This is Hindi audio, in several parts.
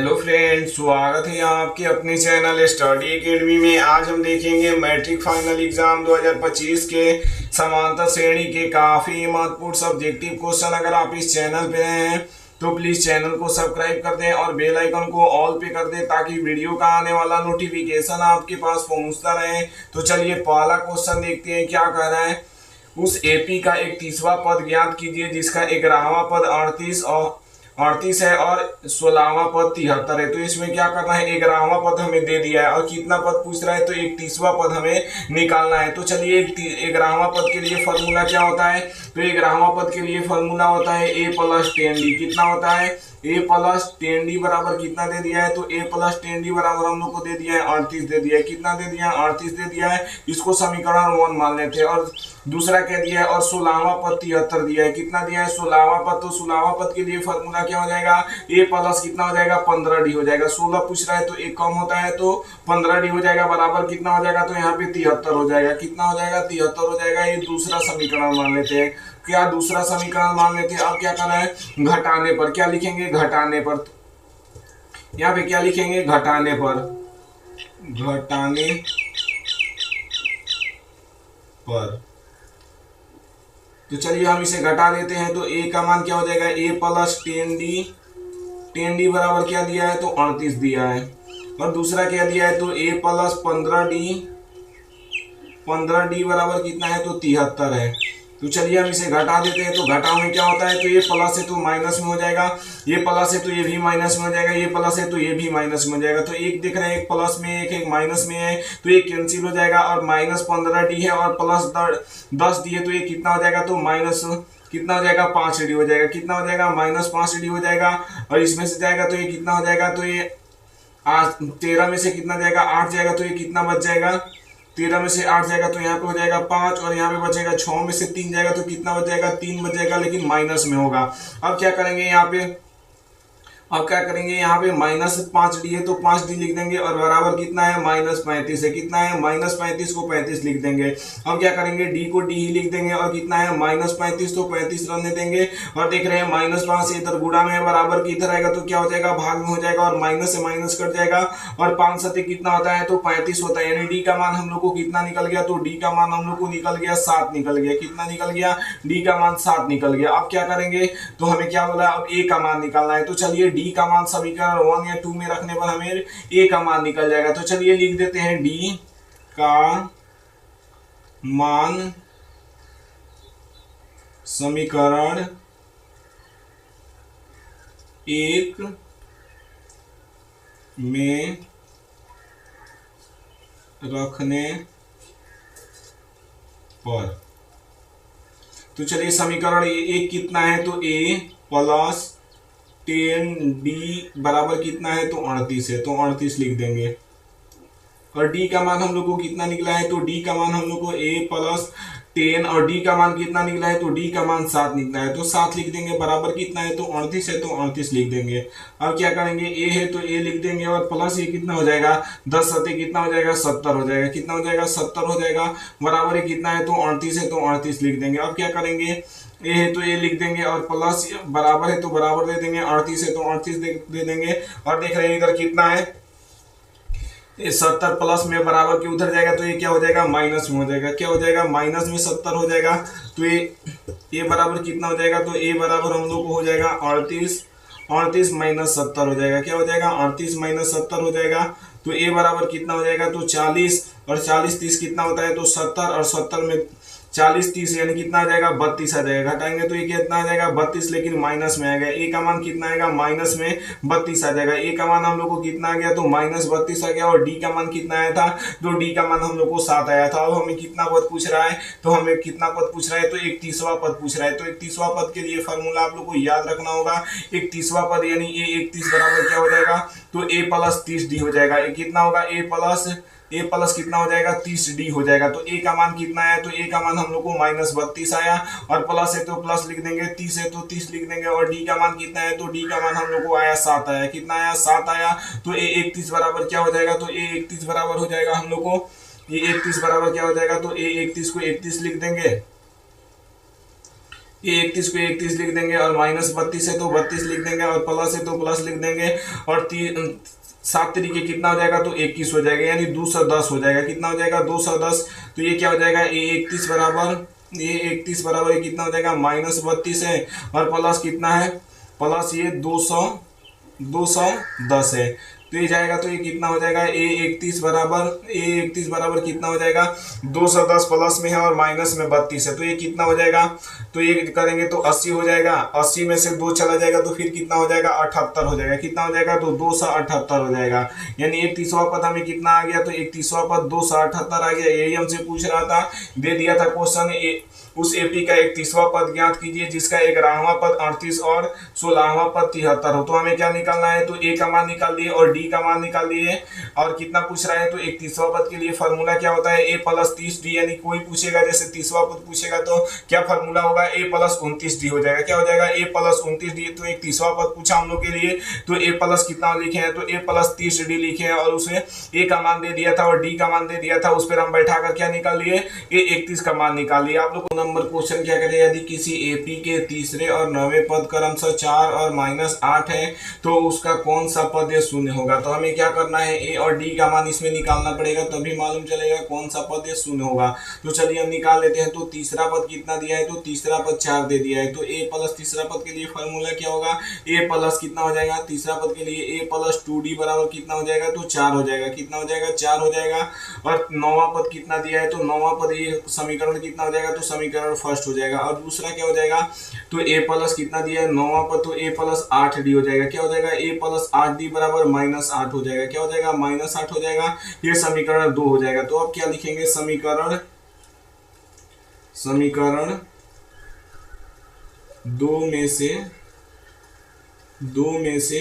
हेलो फ्रेंड्स, स्वागत है आपके अपने चैनल स्टडी एकेडमी में। आज हम देखेंगे मैट्रिक फाइनल एग्जाम 2025 के समांतर श्रेणी के काफ़ी महत्वपूर्ण सब्जेक्टिव क्वेश्चन। अगर आप इस चैनल पे नए हैं तो प्लीज़ चैनल को सब्सक्राइब कर दें और बेल आइकन को ऑल पे कर दें ताकि वीडियो का आने वाला नोटिफिकेशन आपके पास पहुंचता रहे। तो चलिए पहला क्वेश्चन देखते हैं क्या कह रहा है। उस एपी का 31वां पद ज्ञात कीजिए जिसका 11वां पद 38 है और 16वां पद 73 है। तो इसमें क्या करना है, 11वां पद हमें दे दिया है और कितना पद पूछ रहा है, तो 31वां पद हमें निकालना है। तो चलिए 11वां पद के लिए फॉर्मूला क्या होता है, तो 11वां पद के लिए फॉर्मूला होता है a प्लस 10d। कितना होता है, a प्लस 10d बराबर कितना दे दिया है, तो a प्लस 10d बराबर हम लोग को दे दिया है 38 दे दिया है। कितना दे दिया है, 38 दे दिया है। इसको समीकरण 1 मान लेते हैं। और दूसरा क्या दिया है, और 16वां पद 73 दिया है। कितना दिया है, 16वां पद। तो 16वां पद के लिए फॉर्मूला क्या हो जाएगा, a प्लस कितना हो जाएगा, 15d हो जाएगा। 16 पूछ रहा है तो एक कम होता है तो 15d हो जाएगा, बराबर कितना हो जाएगा, तो यहाँ पे 73 हो जाएगा। कितना हो जाएगा, 73 हो जाएगा। ये दूसरा समीकरण मान लेते हैं। क्या दूसरा समीकरण मान लेते हैं। अब क्या करना है, घटाने पर क्या लिखेंगे, घटाने पर। यहाँ पे क्या लिखेंगे, घटाने पर, घटाने पर। तो चलिए हम इसे घटा देते हैं। तो a का मान क्या हो जाएगा, a प्लस 10d बराबर क्या दिया है, तो 38 दिया है। और दूसरा क्या दिया है, तो a प्लस 15d बराबर कितना है, तो 73 है। तो चलिए हम इसे घटा देते हैं। तो घटाव में क्या होता है, तो ये प्लस है तो माइनस में हो जाएगा, ये प्लस है तो ये भी माइनस में हो जाएगा, ये प्लस है तो ये भी माइनस में हो जाएगा। तो एक देख रहे हैं, एक प्लस में एक माइनस में है, तो ये कैंसिल हो जाएगा। और माइनस 15d है और प्लस 10d है, तो ये कितना हो जाएगा, तो माइनस कितना हो जाएगा, 5d हो जाएगा। कितना हो जाएगा, माइनस 5d हो जाएगा। और इसमें से जाएगा तो ये कितना हो जाएगा, तो ये 13 में से कितना जाएगा, 8 जाएगा। तो ये कितना बच जाएगा, 13 में से 8 जाएगा तो यहाँ पे हो जाएगा 5 और यहाँ पे बचेगा 6 में से 3 जाएगा तो कितना बच जाएगा, 3 बच जाएगा, लेकिन माइनस में होगा। अब क्या करेंगे यहाँ पे, अब क्या करेंगे, यहाँ पे माइनस 5d है तो 5d लिख देंगे और बराबर कितना है, माइनस 35 है। कितना है, माइनस 35 को 35 लिख देंगे। अब क्या करेंगे, d को d ही लिख देंगे और कितना है, माइनस 35 तो 35 रहने देंगे। और देख रहे हैं माइनस 5 से इधर गुणा में है, बराबर की इधर आएगा तो क्या हो जाएगा, भाग में हो जाएगा और माइनस से माइनस कट जाएगा। और 5 सत्ते कितना होता है, तो 35 होता है। यानी d का मान हम लोग को कितना निकल गया, तो d का मान हम लोग को निकल गया 7 निकल गया। कितना निकल गया, d का मान 7 निकल गया। अब क्या करेंगे, तो हमें क्या बोला, अब a का मान निकालना है। तो चलिए d का मान समीकरण 1 या 2 में रखने पर हमें a का मान निकल जाएगा। तो चलिए लिख देते हैं, d का मान समीकरण 1 में रखने पर। तो चलिए समीकरण 1 कितना है, तो a प्लस 10d बराबर कितना है, तो 38 है। तो 38 लिख देंगे। और d का मान हम लोग को कितना निकला है, तो d का मान हम लोग को a प्लस 10 और d का मान कितना निकला है, तो d का मान 7 निकला है। तो 7 लिख देंगे, बराबर कितना है, तो 38 है। तो 38 लिख देंगे। अब क्या करेंगे, a है तो a लिख देंगे और प्लस ये कितना हो जाएगा, 10 सत्ते कितना हो जाएगा, 70 हो जाएगा। कितना हो जाएगा, 70 हो जाएगा। बराबर ये कितना है, तो 38 है। तो 38 लिख देंगे। अब क्या करेंगे, ए है तो ए लिख देंगे और प्लस बराबर है तो बराबर दे देंगे, 38 है तो 38 दे देंगे। और देख रहे हैं इधर कितना है, 70 प्लस में बराबर के उधर जाएगा तो ये क्या हो जाएगा, माइनस में हो जाएगा। क्या हो जाएगा, माइनस में 70 हो जाएगा। तो ये बराबर कितना हो जाएगा, तो ए बराबर हम लोग को हो जाएगा 38 माइनस 70 हो जाएगा। क्या हो जाएगा, 38 माइनस 70 हो जाएगा। तो ए बराबर कितना हो जाएगा, तो 40 और 40 30 कितना होता है, तो 70 और 70 में 40 30 यानी कितना आ जाएगा, 32 आ जाएगा। घटाएंगे तो ये कितना आ जाएगा, 32, लेकिन माइनस में आएगा। ए का मान कितना आएगा, माइनस में 32 आ जाएगा। ए का मान हम लोग को कितना आ गया, तो माइनस 32 आ गया। और डी का मान कितना आया था, तो डी का मान हम लोग को 7 आया था। अब हमें कितना पद पूछ रहा है, तो हमें कितना पद पूछ रहा है, तो 31वां पद पूछ रहा है। तो 31वां पद के लिए फॉर्मूला आप लोग को याद रखना होगा। 31वां पद यानी ए 31 बराबर क्या हो जाएगा, तो a प्लस 30d हो जाएगा। कितना होगा, a प्लस कितना हो जाएगा, 30d हो जाएगा। तो a का मान कितना है, तो a का मान हम लोग को माइनस 32 आया। और प्लस है तो प्लस लिख देंगे, 30 है तो 30 लिख देंगे। और d का मान कितना है, तो d का मान हम लोग को आया 7 आया। कितना आया, 7 आया। तो a 31 बराबर क्या हो जाएगा, तो a 31 बराबर हो जाएगा हम लोग को, ये 31 बराबर क्या हो जाएगा, तो a 31 को 31 लिख देंगे। ये 31 को 31 लिख देंगे, और माइनस 32 है तो 32 लिख देंगे, और प्लस है तो प्लस लिख देंगे, और 7 तरीके कितना हो जाएगा तो 21 हो जाएगा, यानी 210 हो जाएगा। कितना हो जाएगा 210। तो ये क्या हो जाएगा, ये 31 बराबर, ये कितना हो जाएगा माइनस 32 है, और प्लस कितना है, प्लस ये 210 है। तो ये जाएगा तो ये कितना हो जाएगा, ए31 बराबर कितना हो जाएगा 210 प्लस में है और माइनस में 32 है, तो ये कितना हो जाएगा, तो ये करेंगे तो 80 हो जाएगा। 80 में से 2 चला जाएगा तो फिर कितना हो जाएगा 78 हो जाएगा। कितना हो जाएगा तो 278 हो जाएगा, यानी 31वां पद हमें कितना आ गया, तो 31वां पद 278 आ गया। यही हमसे पूछ रहा था, दे दिया था क्वेश्चन, उस एपी का 31वां पद ज्ञात कीजिए जिसका 11वां पद 38 और 16वां पद 73 हो। तो हमें क्या निकालना है, तो ए का मान निकाल दिए और डी का मान निकाल दिए, और कितना पूछ रहा है, तो 31वां पद के लिए फॉर्मूला क्या होता है, ए प्लस 30D, यानी कोई पूछेगा जैसे 30वां पद पूछेगा तो क्या फॉर्मूला होगा, ए प्लस 29D हो जाएगा। क्या हो जाएगा, ए प्लस 29D। तो 31वां पद पूछा हम लोग के लिए, तो ए प्लस कितना लिखे हैं, तो ए प्लस 30D लिखे हैं, और उसे ए का मान दे दिया था और डी का मान दे दिया था, उस पर हम बैठा कर क्या निकाल लिए, ए 31 का मान निकाल लिया। आप लोग नंबर क्वेश्चन क्या करें, यदि किसी एपी के तीसरे और 9वें पद क्रमशः 4 और -8 है तो उसका कौन सा पद शून्य होगा। तो हमें क्या करना है, ए और डी का मान इसमें निकालना पड़ेगा, तभी मालूम चलेगा कौन सा पद शून्य होगा। तो चलिए हम निकाल लेते हैं। तो तीसरा पद कितना दिया है, तो तीसरा पद 4 दे दिया है, तो ए प्लस तीसरा पद के लिए फॉर्मूला क्या होगा, ए प्लस कितना हो जाएगा, तीसरा पद के लिए ए प्लस 2D बराबर कितना हो जाएगा, तो 4 हो जाएगा। कितना हो जाएगा, 4 हो जाएगा। और 9वां पद कितना दिया है, तो 9वां पद ये समीकरण कितना हो जाएगा, तो समीकरण फर्स्ट हो जाएगा। और दूसरा क्या हो जाएगा, तो ए प्लस कितना दिया है 9वां पद, तो ए प्लस 8D हो जाएगा। क्या हो जाएगा, ए प्लस 8D बराबर -8 हो जाएगा। क्या हो जाएगा, -8 हो जाएगा। ये समीकरण 2 हो जाएगा। तो अब क्या लिखेंगे, समीकरण 2 में से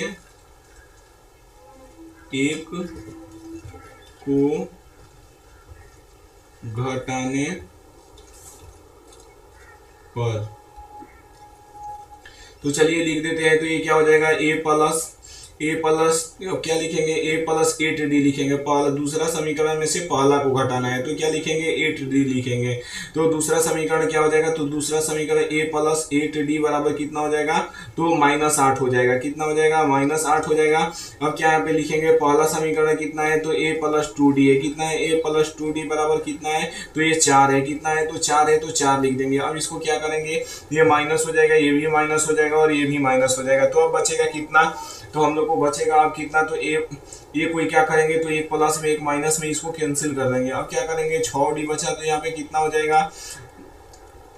एक को घटाने पर, तो चलिए लिख देते हैं। तो ये क्या हो जाएगा, ए प्लस क्या लिखेंगे, ए प्लस 8D लिखेंगे। पहला दूसरा समीकरण में से पहला को घटाना है, तो क्या लिखेंगे, 8D लिखेंगे। तो दूसरा समीकरण क्या हो जाएगा, तो दूसरा समीकरण ए प्लस 8D बराबर कितना हो जाएगा, तो -8 हो जाएगा। कितना हो जाएगा, -8 हो जाएगा। अब क्या यहाँ पे लिखेंगे, पहला समीकरण कितना है, तो ए प्लस 2D है। कितना है, ए प्लस 2D बराबर कितना है, तो ये 4 है। कितना है, तो 4 है, तो 4 लिख देंगे। अब इसको क्या करेंगे, ये माइनस हो जाएगा, ये भी माइनस हो जाएगा, और ये भी माइनस हो जाएगा। तो अब बचेगा कितना, तो हम लोग को बचेगा अब कितना, तो ये कोई क्या करेंगे, तो एक प्लस में एक माइनस में इसको कैंसिल कर देंगे। अब क्या करेंगे, 6D बचा, तो यहाँ पे कितना हो जाएगा,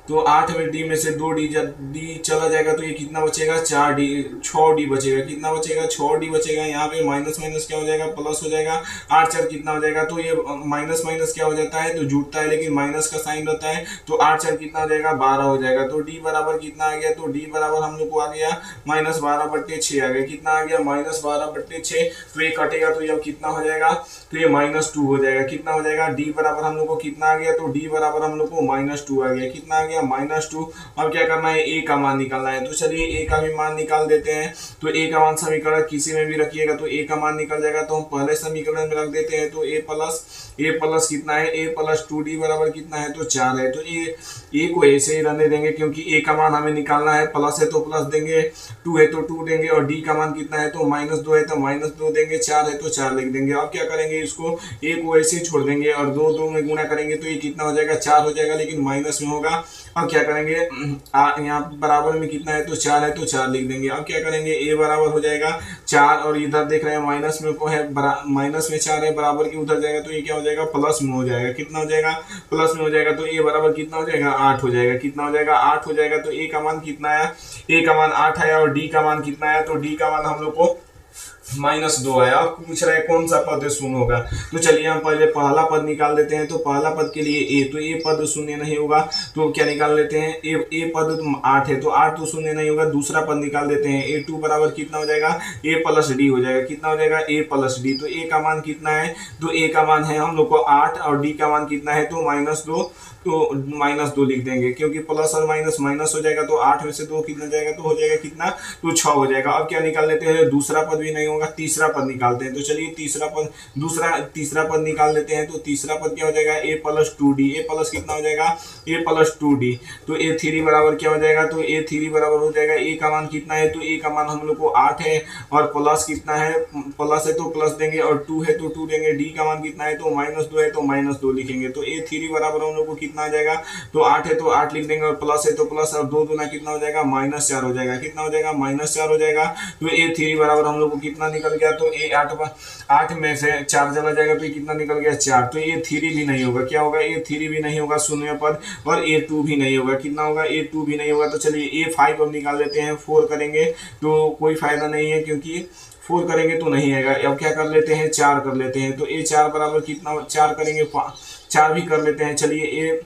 तो 8 में डी में से 2D डी चला जाएगा, तो ये कितना बचेगा, 6D बचेगा। कितना बचेगा, 6D बचेगा। यहाँ पे माइनस माइनस क्या हो जाएगा, प्लस हो जाएगा। 8 4 कितना हो जाएगा, तो ये माइनस माइनस क्या हो जाता है, तो जुड़ता है, लेकिन माइनस का साइन रहता है। तो 8 4 कितना हो जाएगा, 12 हो जाएगा। तो डी बराबर कितना आ गया, तो डी बराबर हम लोग को आ गया -12/6 आ गया। कितना आ गया, -12/6। तो ये कटेगा, तो ये कितना हो जाएगा, तो ये -2 हो जाएगा। कितना हो जाएगा, डी बराबर हम लोग को कितना आ गया, तो डी बराबर हम लोग को -2 आ गया। कितना आ गया, -2। अब क्या करना है, ए का मान निकालना है। तो चलिए ए का भी मान निकाल देते हैं। तो ए का मान समीकरण किसी में भी रखिएगा तो ए का मान निकल जाएगा। तो हम पहले समीकरण में रख देते हैं। तो ए प्लस कितना है, ए प्लस 2D बराबर कितना है, तो 4 है। तो ए को ऐसे ही रहने देंगे, क्योंकि ए का मान हमें निकालना है। प्लस है तो प्लस देंगे, 2 है तो 2 देंगे, और डी का मान कितना है, तो -2 है तो -2 देंगे, 4 है तो 4 लिख देंगे। अब क्या करेंगे, इसको ए को ऐसे ही छोड़ देंगे और 2 में गुणा करेंगे, तो ये कितना हो जाएगा, 4 हो जाएगा, लेकिन माइनस में होगा। अब क्या करेंगे, यहाँ बराबर में कितना है, तो 4 है तो 4 लिख देंगे। अब क्या करेंगे, ए बराबर हो जाएगा 4, और इधर देख रहे हैं माइनस में को है, माइनस में 4 है, बराबर के उधर जाएगा, तो ये क्या हो जाएगा, प्लस में हो जाएगा। कितना हो जाएगा, प्लस में हो जाएगा। तो ए बराबर कितना हो जाएगा, 8 हो जाएगा। कितना हो जाएगा, 8 हो जाएगा। तो ए का मान कितना आया, ए का मान 8 आया, और डी का मान कितना आया, तो डी का मान हम लोग को -2 आया। अब पूछ रहा है कौन सा पद शून्य होगा। तो चलिए हम पहले पहला पद निकाल देते हैं। तो पहला पद के लिए ए, तो ए पद शून्य नहीं होगा, तो क्या निकाल लेते हैं, ए पद 8 है, तो 8 तो शून्य नहीं होगा। दूसरा पद निकाल देते हैं। A2 बराबर कितना हो जाएगा, ए प्लस डी हो जाएगा। कितना हो जाएगा, ए प्लस डी। तो ए का मान कितना है, तो ए का मान है हम लोग को 8, और डी का मान कितना है, तो -2। तो -2 लिख देंगे, क्योंकि प्लस और माइनस माइनस हो जाएगा, तो 8 में से 2 कितना जाएगा, तो हो जाएगा कितना, तो 6 हो जाएगा। अब क्या निकाल लेते हैं, दूसरा पद भी नहीं होगा, तीसरा पद निकालते हैं। तो चलिए तीसरा पद निकाल लेते हैं। तो तीसरा पद क्या हो जाएगा, a+2d, a प्लस कितना हो जाएगा, a+2d। तो a3 बराबर क्या हो जाएगा, तो a3 बराबर हो जाएगा, a का मान कितना है, तो a का मान हम लोग को 8 है, और प्लस कितना है, प्लस है तो प्लस देंगे, और 2 है तो 2 देंगे, d का मान कितना है, तो -2 है तो -2 लिखेंगे। तो a3 बराबर हम लोग को कितना आ जाएगा, तो 8 है तो 8 लिख देंगे, और प्लस है तो प्लस, और 2 दूना कितना हो जाएगा, -4 हो जाएगा। कितना हो जाएगा, -4 हो जाएगा। तो a3 बराबर हम लोग को कितना निकल गया, तो a8 में से 4 चला जाएगा, तो ये कितना निकल गया, 4। तो a3 भी नहीं होगा, क्या होगा, a3 भी नहीं होगा, शून्य पद, और a2 भी नहीं होगा। कितना होगा, a2 भी नहीं होगा। तो चलिए a5 अब निकाल लेते हैं। 4 करेंगे तो कोई फायदा नहीं है, क्योंकि 4 करेंगे तो नहीं आएगा। अब क्या कर लेते हैं, 4 कर लेते हैं। तो a4 बराबर कितना, 4 करेंगे, 4 भी कर लेते हैं। चलिए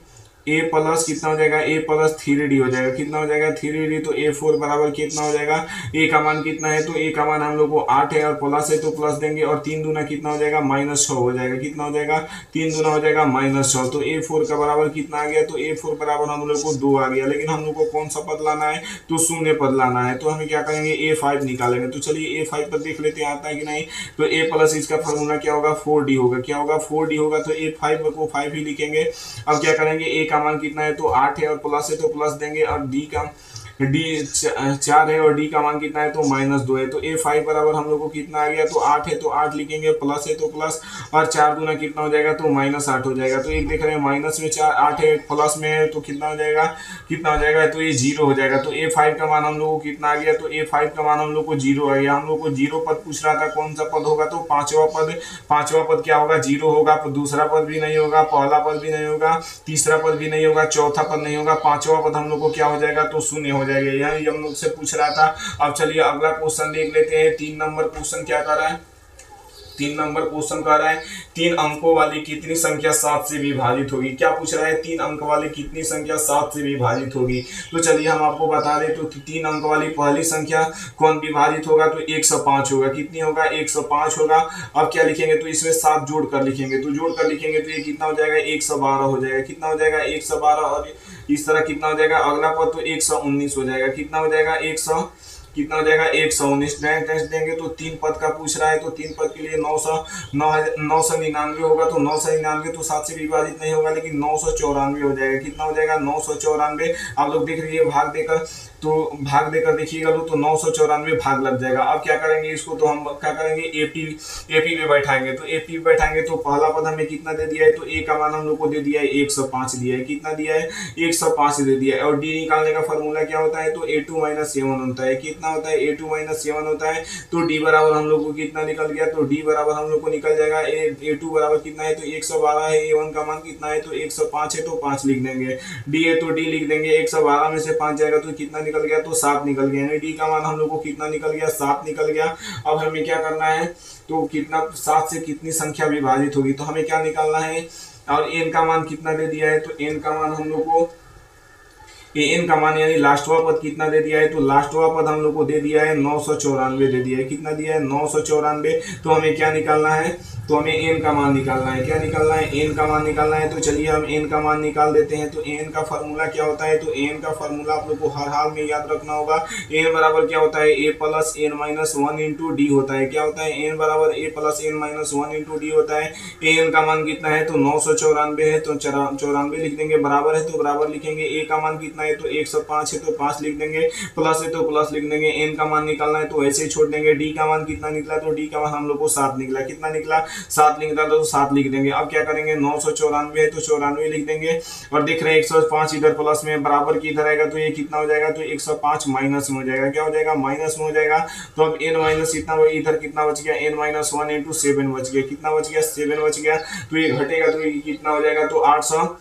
ए प्लस कितना हो जाएगा, a+3d हो जाएगा। कितना हो जाएगा, 3d। तो a4 बराबर कितना हो जाएगा, a का मान कितना है, तो a का मान हम लोग को 8 है, और प्लस है तो प्लस देंगे, और 3 दूना कितना हो जाएगा, -6 हो जाएगा। कितना हो जाएगा, 3 दूना हो जाएगा -6। तो a4 का बराबर कितना आ गया, तो a4 बराबर हम लोग को 2 आ गया। लेकिन हम लोग को कौन सा पद लाना है, तो शून्य पद लाना है। तो हमें क्या करेंगे, a5 निकालेंगे। तो चलिए a5 पर देख लेते हैं आता है कि नहीं। तो a प्लस इसका फॉर्मूला क्या होगा, 4d होगा। क्या होगा, 4d होगा। तो a5 को 5 ही लिखेंगे। अब क्या करेंगे, a का मान कितना है, तो 8 है, और प्लस है तो प्लस देंगे, और डी 4 है, और डी का मान कितना है, तो -2 है। तो a5 बराबर हम लोग को कितना आ गया, तो 8 है तो 8 लिखेंगे, प्लस है तो प्लस, और 4 दूना कितना हो जाएगा, तो -8 हो जाएगा। तो एक देख रहे हैं, माइनस में 4 8 है, प्लस में है, तो कितना हो जाएगा, तो ये 0 हो जाएगा। तो a5 का मान हम लोग को कितना आ गया, तो a5 का मान हम लोग को 0 आ गया। हम लोग को 0 पद पूछ रहा था, कौन सा पद होगा, तो पांचवा पद क्या होगा, 0 होगा। दूसरा पद भी नहीं होगा, पहला पद भी नहीं होगा, तीसरा पद भी नहीं होगा, चौथा पद नहीं होगा, पांचवा पद हम लोग को क्या हो जाएगा, तो शून्य हो जाएगा। यही हम लोग से पूछ रहा था। अब चलिए अगला क्वेश्चन देख लेते हैं। 3 नंबर क्वेश्चन क्या कर रहा है, 3 नंबर क्वेश्चन कह रहा है, 3 अंकों वाली कितनी संख्या 7 से विभाजित होगी। क्या पूछ रहा है, 3 अंक वाली कितनी संख्या 7 से विभाजित होगी। तो चलिए हम आपको बता दें। तो 3 अंक वाली पहली संख्या कौन विभाजित होगा, तो 105 होगा। कितनी होगा, 105 होगा। अब क्या लिखेंगे, तो इसमें 7 जोड़ कर लिखेंगे। तो जोड़ कर लिखेंगे तो ये कितना हो जाएगा, 112 हो जाएगा। कितना हो जाएगा, 112। और इस तरह कितना हो जाएगा, अगला पद तो 119 हो जाएगा। कितना हो जाएगा, 119 टेस्ट देंगे। तो 3 पद का पूछ रहा है, तो 3 पद के लिए 999 होगा। तो 999 तो 7 से विभाजित नहीं होगा, लेकिन 994 हो जाएगा। कितना हो जाएगा, 994। आप लोग देख लीजिए, भाग देकर देखिएगा, तो 994 भाग लग जाएगा। अब क्या करेंगे, इसको तो हम क्या करेंगे, एपी में बैठाएंगे। तो एपी में बैठाएंगे तो पहला पद हमें कितना दे दिया है, तो ए का मान हम लोग को दे दिया है 105 दिया है। कितना दिया है, 105 दे दिया है। और डी निकालने का फॉर्मूला क्या होता है, तो a2 - 7 होता है। कितना होता है, a2 - 7 होता है। तो डी बराबर हम लोग को कितना निकल गया, तो डी बराबर हम लोग को निकल जाएगा, a2 बराबर कितना है, तो 112 है। a1 का मान कितना है, तो 105 है, तो 5 लिख देंगे। डी है तो डी लिख देंगे। 112 में से 5 जाएगा तो कितना निकल गया, तो 7 निकल गया। यानी डी का मान हम लोग को कितना निकल गया, 7 निकल गया। अब हमें क्या करना है, तो कितना 7 से कितनी संख्या विभाजित होगी, तो हमें क्या निकालना है। और एन का मान कितना दे दिया है, तो एन का मान हम लोग को एन का मान यानी लास्टवा पद कितना दे दिया है, तो लास्टवा पद हम लोग को दे दिया है 994 दे दिया है। कितना दिया है, 994। तो हमें क्या निकालना है, तो हमें एन का मान निकालना है। क्या निकालना है, एन का मान निकालना है। तो चलिए हम एन का मान निकाल देते हैं। तो एन का फॉर्मूला क्या होता है, तो एन का फॉर्मूला आप लोग को हर हाल में याद रखना होगा। एन बराबर क्या होता है, a + n - 1 इंटू डी होता है। क्या होता है, एन बराबर a + n - 1 इंटू डी होता है। एन का मान कितना है, तो 994 है, तो 94 लिख देंगे। बराबर है तो बराबर लिखेंगे। ए का मान कितना है, तो 105 है, तो 5 लिख देंगे। प्लस है तो प्लस लिख देंगे। एन का मान निकालना है, तो ऐसे ही छोड़ देंगे। डी का मान कितना निकला, तो डी का मान हम लोग को 7 निकला। कितना निकला, 7 निकला, तो 7 लिख देंगे। अब क्या करेंगे, 994 है तो 94 लिख देंगे। और देख रहे हैं 105 इधर प्लस में, बराबर की इधर आएगा, तो ये कितना हो जाएगा, तो 105 माइनस में हो जाएगा। क्या हो जाएगा, माइनस में हो जाएगा। तो अब n माइनस इधर कितना बच गया, n - 1 इंटू 7 बच गया। कितना बच गया, 7 बच गया। तो ये घटेगा, तो ये कितना हो जाएगा, तो 800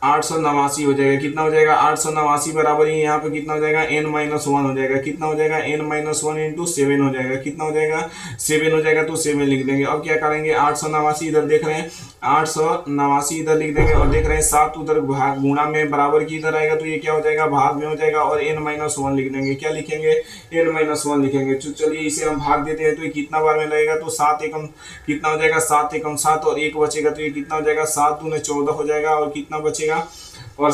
889 हो जाएगा। कितना हो जाएगा 889 बराबर ही यहाँ पे कितना हो जाएगा n-1 हो जाएगा। कितना हो जाएगा n-1 इंटू 7 हो जाएगा। कितना हो जाएगा 7 हो जाएगा, तो 7 लिख देंगे। अब क्या करेंगे 889 इधर देख रहे हैं, 889 इधर लिख देंगे और देख रहे हैं 7 उधर भाग गुणा में बराबर की इधर आएगा, तो ये क्या हो जाएगा भाग में हो जाएगा और n-1 लिख देंगे। क्या लिखेंगे n-1 लिखेंगे। तो चलिए इसे हम भाग देते हैं, तो ये कितना बार में लगेगा, तो 7 एकम कितना हो जाएगा 7 एकम 7 और 1 बचेगा, तो ये कितना हो जाएगा 7 दूने 14 हो जाएगा और कितना बचेगा और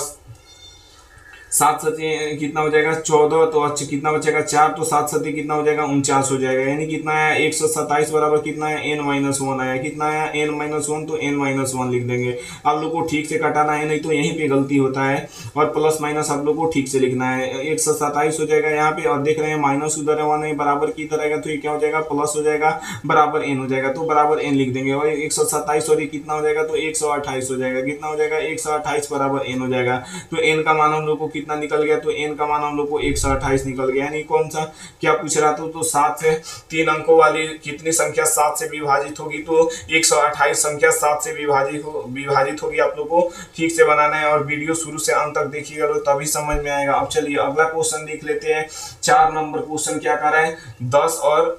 7 सती कितना हो जाएगा 14, तो अच्छा कितना बचेगा 4, तो 7 सती कितना हो जाएगा 49 हो जाएगा। यानी कितना आया 127 बराबर कितना है n-1 आया। कितना आया n-1, तो n-1 लिख देंगे। आप लोग को ठीक से कटाना है, नहीं तो यहीं पे गलती होता है, और प्लस माइनस आप लोग को ठीक से लिखना है। 127 हो जाएगा यहाँ पे, और देख रहे हैं माइनस उधर है 1 बराबर की तरह आएगा, तो ये क्या हो जाएगा प्लस हो जाएगा बराबर n हो जाएगा, तो बराबर n लिख देंगे। और 127 और ये कितना हो जाएगा, तो 128 हो जाएगा। कितना हो जाएगा 128 बराबर n हो जाएगा। तो n का मान हम लोग को कितना निकल गया, तो n का मान हम लोग को 128 निकल गया। यानी कौन सा क्या पूछ रहा था, तो 7 से 3 अंकों वाली कितनी संख्या 7 से विभाजित होगी, तो 128 संख्या 7 से विभाजित होगी। आप लोग को ठीक से बनाना है और वीडियो शुरू से अंत तक देखिएगा, तो तभी समझ में आएगा। अब चलिए अगला क्वेश्चन देख लेते हैं। 4 नंबर क्वेश्चन क्या कर रहा है, 10 और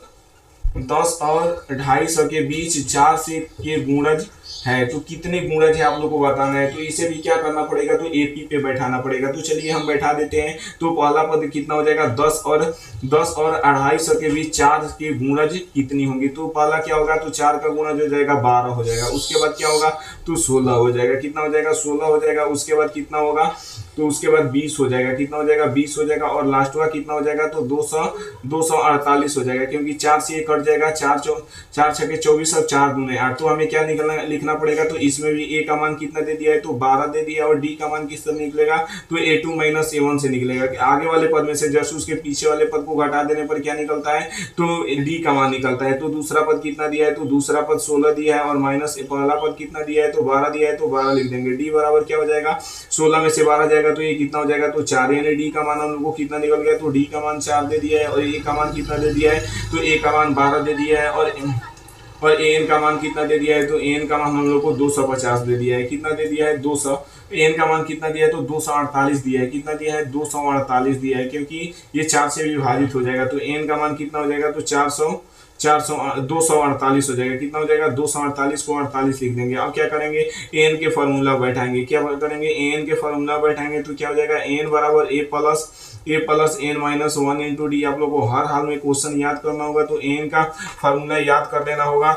250 के बीच 4 से के गुणज है, तो कितने गुणज है आप लोग को बताना है। तो इसे भी क्या करना पड़ेगा, तो एपी पे बैठाना पड़ेगा। तो चलिए हम बैठा देते हैं। तो पहला पद कितना हो जाएगा 10 और 250 के बीच 4 के गुणज कितनी होंगी। तो पहला क्या होगा, तो 4 का गुणज हो जाएगा 12 हो जाएगा। उसके बाद क्या होगा, तो 16 हो जाएगा। कितना हो जाएगा 16 हो जाएगा। उसके बाद कितना होगा, तो उसके बाद 20 हो जाएगा। कितना हो जाएगा 20 हो जाएगा। और लास्ट का कितना हो जाएगा, तो 248 हो जाएगा, क्योंकि 4 से ये कट जाएगा। 4 छके 24 और 4 दूने 8। तो हमें क्या लिखना पड़ेगा, तो इसमें भी a का मान कितना दे दिया है, तो 12 दे दिया। और d का मान किस तरह निकलेगा, तो a2 - a1 से निकलेगा। आगे वाले पद में से जस्ट उसके पीछे वाले पद को घटा देने पर क्या निकलता है, तो d का मान निकलता है। तो दूसरा पद कितना दिया है, तो दूसरा पद 16 दिया है, और माइनस पहला पद कितना दिया है, तो 12 दिया है, तो 12 लिख देंगे। d बराबर क्या हो जाएगा, 16 में से 12 जाएगा, तो ये कितना हो जाएगा, तो 4। यानी d का मान हम लोग को कितना निकल गया, तो d का मान 4 दे दिया है। और a का मान कितना दे दिया है, तो a का मान 12 दे दिया है। और an का मान कितना दे दिया है, तो an का मान हम लोग को 250 दे दिया है। कितना दे दिया है 200। n का मान कितना दिया है, तो 248 दिया है। कितना दिया है 248 दिया है, क्योंकि ये 4 से विभाजित हो जाएगा। तो n का मान कितना हो जाएगा, तो 248 हो जाएगा। कितना हो जाएगा 248 को 48 लिख देंगे। अब क्या करेंगे, n के फॉर्मूला बैठाएंगे। क्या करेंगे, n के फॉर्मूला बैठाएंगे, तो क्या हो जाएगा n बराबर a plus n-1 into D. आप लोग को हर हाल में क्वेश्चन याद करना होगा, तो n का फॉर्मूला याद कर लेना होगा।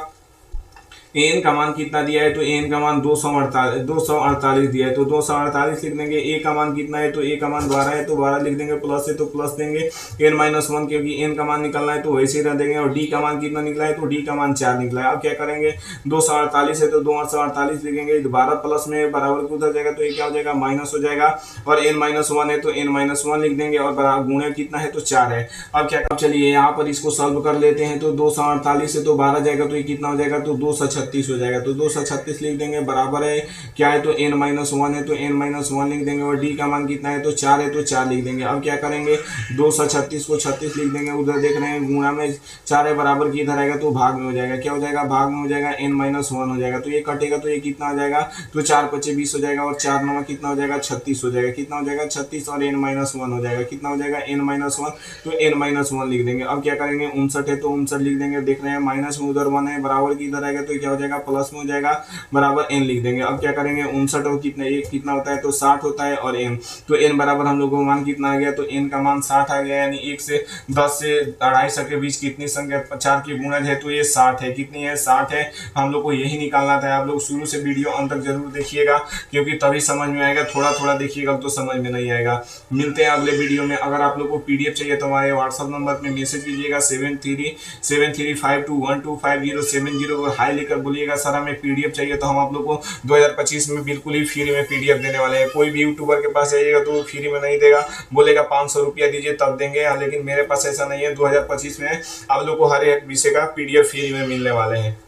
एन का मान कितना दिया है, तो एन का मान 248 दिया है, तो 248 लिख देंगे। ए का मान कितना है, तो ए का मान 12 है, तो 12 लिख देंगे। प्लस है तो प्लस देंगे। n-1 क्योंकि एन का मान निकलना है, तो वैसे ही रह देंगे। और डी का मान कितना निकला है, तो डी का मान 4 निकला है। अब क्या करेंगे, 248 है तो 248 लिखेंगे। 12 प्लस में बराबर को उधर जाएगा, तो ये क्या हो जाएगा माइनस हो जाएगा। और n-1 है तो n-1 लिख देंगे, और गुणे कितना है, तो 4 है। अब क्या, चलिए यहाँ पर इसको सॉल्व कर लेते हैं। तो 248 से तो 12 जाएगा, तो ये कितना हो जाएगा, तो 236 हो जाएगा। तो 236 लिख देंगे। बराबर है क्या है, तो n-1 है, तो n-1 लिख देंगे। और d का मान कितना है, तो 4 है, तो 4 लिख देंगे। अब क्या करेंगे, 236 को 36 लिख देंगे। उधर देख रहे हैं गुणा में 4 है, बराबर की इधर आएगा, तो भाग में हो जाएगा। क्या हो जाएगा, भाग में हो जाएगा n-1 हो जाएगा। तो ये कटेगा, तो ये कितना हो जाएगा, तो 4 × 5 = 20 हो जाएगा। और 4 × 9 कितना हो जाएगा, 36 हो जाएगा। कितना हो जाएगा 36, और n-1 हो जाएगा। कितना हो जाएगा n-1, तो n-1 लिख देंगे। अब क्या करेंगे, 59 है, तो 59 लिख देंगे। देख रहे हैं माइनस में उधर 1 है, बराबर की इधर आएगा, तो क्या हो जाएगा प्लस में हो जाएगा, बराबर n लिख देंगे। अब क्या करेंगे, 59 और कितना एक कितना होता है, तो 60 होता है। और n, तो n बराबर हम लोगों को मान कितना आ गया, तो n का मान 60 आ गया। यानी 1 से 10 से 250 के बीच कितनी संख्या 4 की गुणज है, तो ये 60 है। कितनी है, 60 है। हम लोग को यही निकालना था। आप लोग शुरू से वीडियो अंत तक जरूर देखिएगा, क्योंकि तभी समझ में आएगा। थोड़ा थोड़ा देखिएगा तो समझ में नहीं आएगा। मिलते हैं अगले वीडियो में। अगर आप लोग को पीडीएफ चाहिए तो हमारे व्हाट्सअप नंबर पे मैसेज कीजिएगा 7353212507 को हाई लेकर बोलिएगा सर हमें पीडीएफ चाहिए। तो हम आप लोग को 2025 में बिल्कुल ही फ्री में पीडीएफ देने वाले हैं। कोई भी यूट्यूबर के पास जाइएगा तो फ्री में नहीं देगा, बोलेगा 500 रुपया दीजिए तब देंगे। लेकिन मेरे पास ऐसा नहीं है। 2025 में आप लोग को हर एक विषय का पीडीएफ फ्री में मिलने वाले हैं।